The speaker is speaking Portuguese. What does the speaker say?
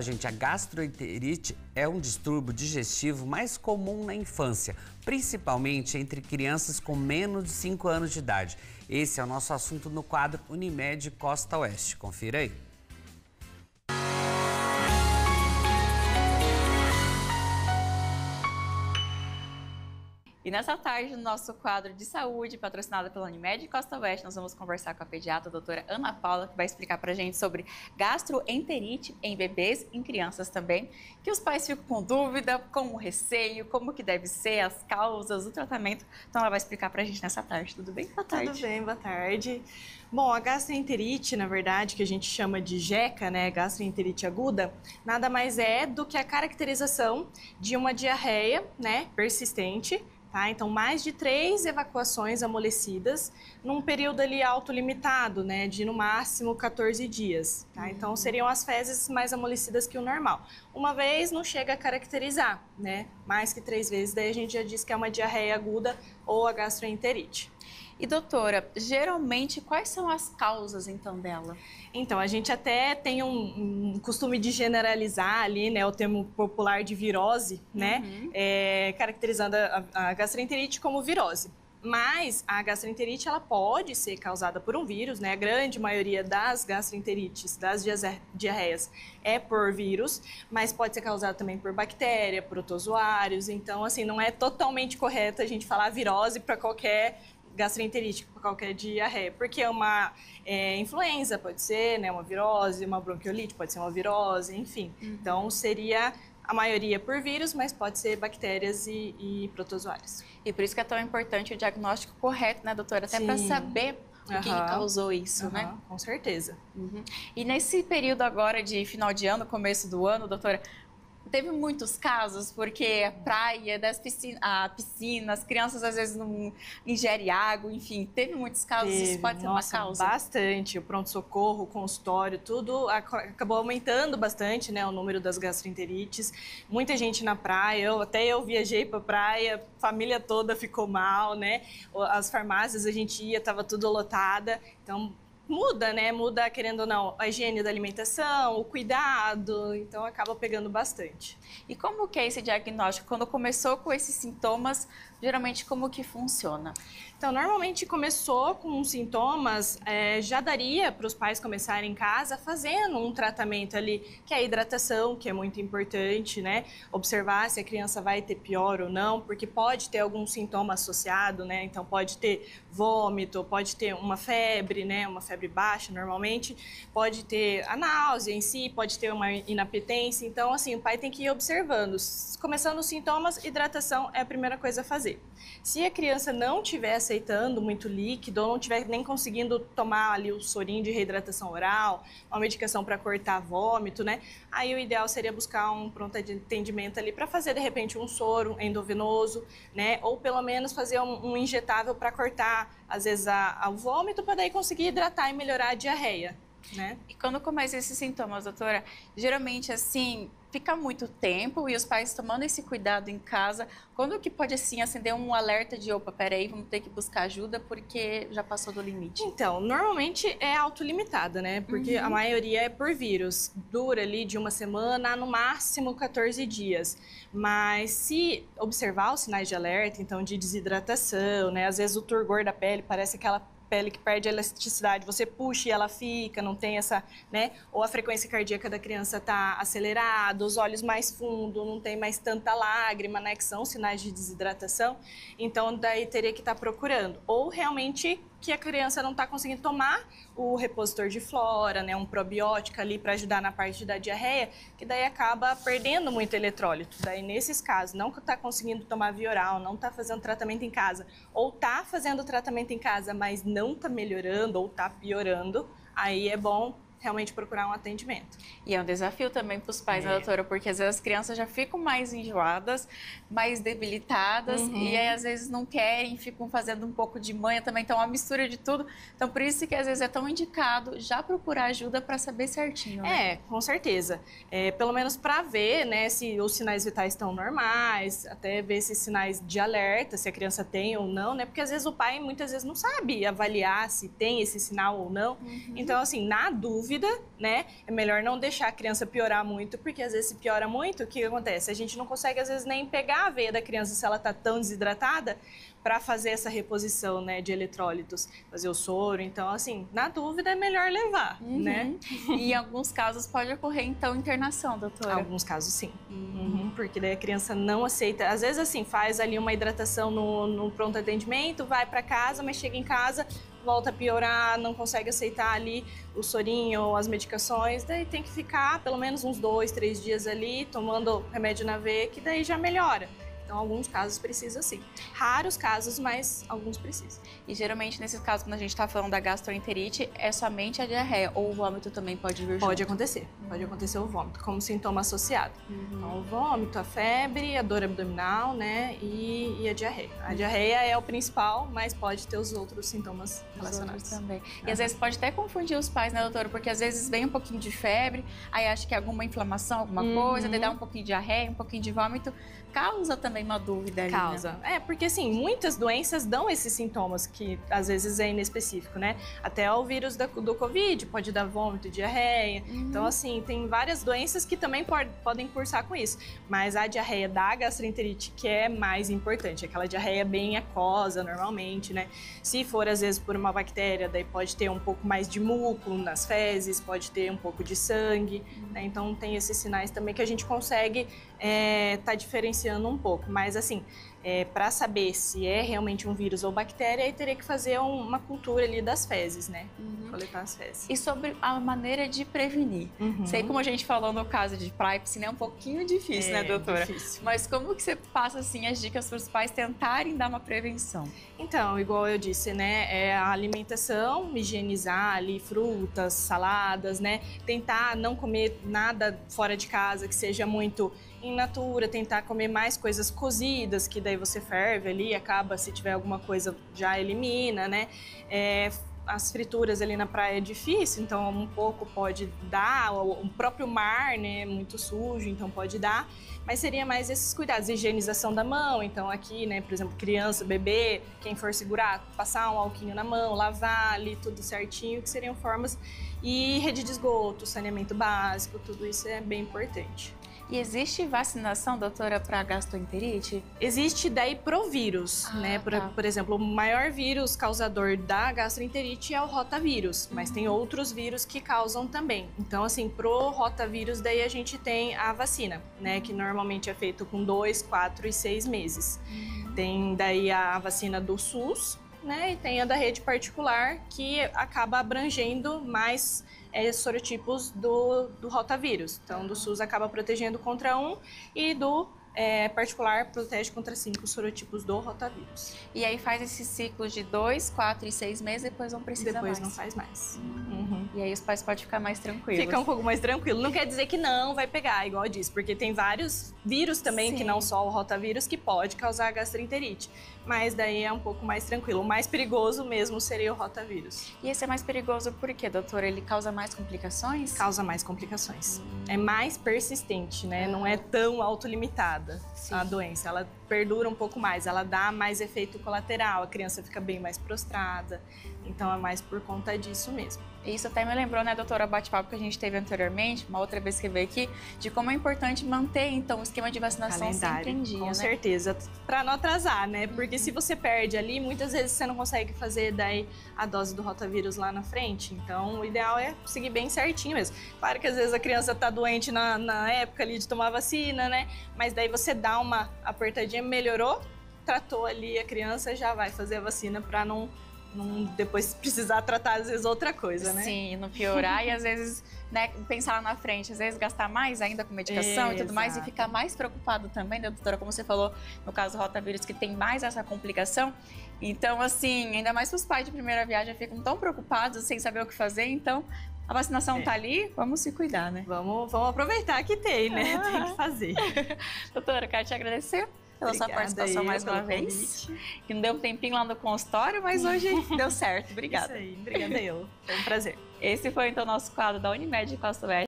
Gente, a gastroenterite é um distúrbio digestivo mais comum na infância, principalmente entre crianças com menos de 5 anos de idade. Esse é o nosso assunto no quadro Unimed Costa Oeste. Confira aí. E nessa tarde, no nosso quadro de saúde, patrocinado pela Unimed Costa Oeste, nós vamos conversar com a pediatra, a doutora Ana Paula, que vai explicar pra gente sobre gastroenterite em bebês e em crianças também, que os pais ficam com dúvida, com receio, como que deve ser, as causas, o tratamento. Então ela vai explicar pra gente nessa tarde. Tudo bem? Boa tarde. Tudo bem, boa tarde. Bom, a gastroenterite, na verdade, que a gente chama de GECA, né, gastroenterite aguda, nada mais é do que a caracterização de uma diarreia, né, persistente. Tá? Então, mais de 3 evacuações amolecidas num período ali autolimitado, né, de no máximo 14 dias. Tá? Então, seriam as fezes mais amolecidas que o normal. Uma vez não chega a caracterizar, né? Mais que 3 vezes, daí a gente já diz que é uma diarreia aguda ou a gastroenterite. E doutora, geralmente quais são as causas então dela? Então, a gente até tem um costume de generalizar ali, né, o termo popular de virose, né, caracterizando a gastroenterite como virose. Mas a gastroenterite, ela pode ser causada por um vírus, né? A grande maioria das gastroenterites, das diarreias, é por vírus, mas pode ser causada também por bactéria, protozoários. Então, assim, não é totalmente correto a gente falar virose para qualquer gastroenterite, para qualquer diarreia, porque é uma influenza, pode ser, né? Uma virose, uma bronquiolite, pode ser uma virose, enfim. Então, seria a maioria por vírus, mas pode ser bactérias e protozoários. E por isso que é tão importante o diagnóstico correto, né, doutora? Até para saber o que causou isso, né? Com certeza. E nesse período agora de final de ano, começo do ano, doutora, teve muitos casos, porque a praia, a piscina, as crianças às vezes não ingerem água, enfim, teve muitos casos, isso pode ser uma causa? Bastante, o pronto-socorro, o consultório, tudo acabou aumentando bastante, né, o número das gastroenterites, muita gente na praia, até eu viajei para a praia, a família toda ficou mal, né, as farmácias a gente ia, estava tudo lotada, então muda, né? Muda, querendo ou não, a higiene da alimentação, o cuidado, então acaba pegando bastante. E como que é esse diagnóstico? Quando começou com esses sintomas, geralmente como que funciona? Então, normalmente começou com sintomas, já daria para os pais começarem em casa fazendo um tratamento ali, que é a hidratação, que é muito importante, né? Observar se a criança vai ter pior ou não, porque pode ter algum sintoma associado, né? Então, pode ter vômito, pode ter uma febre, né? Uma febre baixa, normalmente, pode ter a náusea em si, pode ter uma inapetência. Então, assim, o pai tem que ir observando. Começando os sintomas, hidratação é a primeira coisa a fazer. Se a criança não estiver aceitando muito líquido ou não estiver nem conseguindo tomar ali o sorinho de reidratação oral, uma medicação para cortar vômito, né? Aí o ideal seria buscar um pronto atendimento ali para fazer de repente um soro endovenoso, né? Ou pelo menos fazer um injetável para cortar às vezes o vômito para daí conseguir hidratar e melhorar a diarreia, né? E quando começam esses sintomas, doutora, geralmente assim, fica muito tempo e os pais tomando esse cuidado em casa, quando que pode assim acender um alerta de opa, peraí, vamos ter que buscar ajuda porque já passou do limite? Então, normalmente é autolimitada, né? Porque a maioria é por vírus, dura ali de 1 semana a no máximo 14 dias. Mas se observar os sinais de alerta, então de desidratação, né? Às vezes o turgor da pele parece aquela pele que perde a elasticidade, você puxa e ela fica, não tem essa, né? Ou a frequência cardíaca da criança está acelerada, os olhos mais fundos, não tem mais tanta lágrima, né? Que são sinais de desidratação. Então, daí teria que estar procurando. Ou realmente que a criança não está conseguindo tomar o repositor de flora, né? Um probiótico ali para ajudar na parte da diarreia, que daí acaba perdendo muito eletrólito. Daí, nesses casos, não está conseguindo tomar via oral, não está fazendo tratamento em casa, ou está fazendo tratamento em casa, mas não está melhorando ou está piorando, aí é bom realmente procurar um atendimento. E é um desafio também para os pais, né, doutora? Porque às vezes as crianças já ficam mais enjoadas, mais debilitadas, e aí às vezes não querem, ficam fazendo um pouco de manha também, então uma mistura de tudo. Então por isso que às vezes é tão indicado já procurar ajuda para saber certinho, né? É, com certeza. Pelo menos para ver, né, se os sinais vitais estão normais, até ver esses sinais de alerta, se a criança tem ou não, né? Porque às vezes o pai muitas vezes não sabe avaliar se tem esse sinal ou não. Então, assim, na dúvida, dúvida, né? É melhor não deixar a criança piorar muito, porque às vezes se piora muito, o que acontece? A gente não consegue às vezes nem pegar a veia da criança se ela está tão desidratada para fazer essa reposição, né, de eletrólitos, fazer o soro. Então, assim, na dúvida é melhor levar, né? E em alguns casos pode ocorrer, então, internação, doutora? Em alguns casos, sim. Porque daí a criança não aceita. Às vezes, assim, faz ali uma hidratação no pronto atendimento, vai para casa, mas chega em casa, volta a piorar, não consegue aceitar ali o sorinho ou as medicações, daí tem que ficar pelo menos uns 2, 3 dias ali tomando remédio na veia, que daí já melhora. Então, alguns casos precisa sim. Raros casos, mas alguns precisam. E geralmente, nesses casos, quando a gente está falando da gastroenterite, é somente a diarreia ou o vômito também pode vir junto? Pode acontecer. Pode acontecer o vômito, como sintoma associado. Então, o vômito, a febre, a dor abdominal, né, e a diarreia. A diarreia é o principal, mas pode ter os outros sintomas relacionados. Também. E às vezes pode até confundir os pais, né, doutora? Porque às vezes vem um pouquinho de febre, aí acha que é alguma inflamação, alguma coisa, daí dá um pouquinho de diarreia, um pouquinho de vômito. Causa também uma dúvida ali, Causa. Né? Porque assim, muitas doenças dão esses sintomas que às vezes é inespecífico, né? Até o vírus do Covid pode dar vômito, diarreia. Então, assim, tem várias doenças que também podem cursar com isso. Mas a diarreia da gastroenterite que é mais importante, aquela diarreia bem aquosa normalmente, né? Se for, às vezes, por uma bactéria, daí pode ter um pouco mais de muco nas fezes, pode ter um pouco de sangue, né? Então, tem esses sinais também que a gente consegue tá diferenciando um pouco. Mas, assim, para saber se é realmente um vírus ou bactéria, aí teria que fazer uma cultura ali das fezes, né? Coletar as fezes. E sobre a maneira de prevenir? Sei como a gente falou no caso de praia e piscina, é um pouquinho difícil, né, doutora? Difícil. Mas como que você passa, assim, as dicas para os pais tentarem dar uma prevenção? Então, igual eu disse, né, a alimentação, higienizar ali frutas, saladas, né, tentar não comer nada fora de casa que seja muito in natura, tentar comer mais coisas cozidas, que daí você ferve ali, acaba, se tiver alguma coisa, já elimina, né, as frituras ali na praia é difícil, então um pouco pode dar, o próprio mar, né, muito sujo, então pode dar, mas seria mais esses cuidados, higienização da mão, então aqui, né, por exemplo, criança, bebê, quem for segurar, passar um alquinho na mão, lavar ali tudo certinho, que seriam formas, e rede de esgoto, saneamento básico, tudo isso é bem importante. E existe vacinação, doutora, para gastroenterite? Existe daí pro vírus, né? Por exemplo, o maior vírus causador da gastroenterite é o rotavírus, mas tem outros vírus que causam também. Então, assim, pro rotavírus daí a gente tem a vacina, né? Que normalmente é feito com 2, 4 e 6 meses. Tem daí a vacina do SUS, né? E tem a da rede particular, que acaba abrangendo mais sorotipos do rotavírus. Então, do SUS acaba protegendo contra 1 e do particular protege contra 5 sorotipos do rotavírus. E aí faz esse ciclo de 2, 4 e 6 meses, depois não precisa mais. Depois não faz mais. E aí os pais podem ficar mais tranquilos. Fica um pouco mais tranquilo. Não quer dizer que não vai pegar, igual eu disse, porque tem vários vírus também, que não só o rotavírus, que pode causar gastroenterite. Mas daí é um pouco mais tranquilo. O mais perigoso mesmo seria o rotavírus. E esse é mais perigoso por quê, doutora? Ele causa mais complicações? Causa mais complicações. É mais persistente, né? Não é tão autolimitada a doença. Ela perdura um pouco mais, ela dá mais efeito colateral, a criança fica bem mais prostrada. Então é mais por conta disso mesmo. Isso até me lembrou, né, doutora, o bate-papo que a gente teve anteriormente, uma outra vez que veio aqui, de como é importante manter, então, o esquema de vacinação sempre em dia, com né? certeza, para não atrasar, né? Porque se você perde ali, muitas vezes você não consegue fazer daí a dose do rotavírus lá na frente. Então, o ideal é seguir bem certinho mesmo. Claro que às vezes a criança tá doente na época ali de tomar vacina, né? Mas daí você dá uma apertadinha, melhorou, tratou ali a criança, já vai fazer a vacina para não depois precisar tratar, às vezes, outra coisa, né? Sim, não piorar e, às vezes, né, pensar lá na frente, às vezes gastar mais ainda com medicação e tudo mais e ficar mais preocupado também, né, doutora? Como você falou, no caso do rotavírus, que tem mais essa complicação. Então, assim, ainda mais os pais de primeira viagem ficam tão preocupados, sem saber o que fazer, então... A vacinação tá ali, vamos se cuidar, né? Vamos aproveitar que tem, né? Tem que fazer. Doutora, quero te agradecer pela sua participação mais uma vez. Que não deu um tempinho lá no consultório, mas hoje deu certo. Obrigada. Isso aí, obrigada eu. Foi um prazer. Esse foi então o nosso quadro da Unimed Costa Oeste.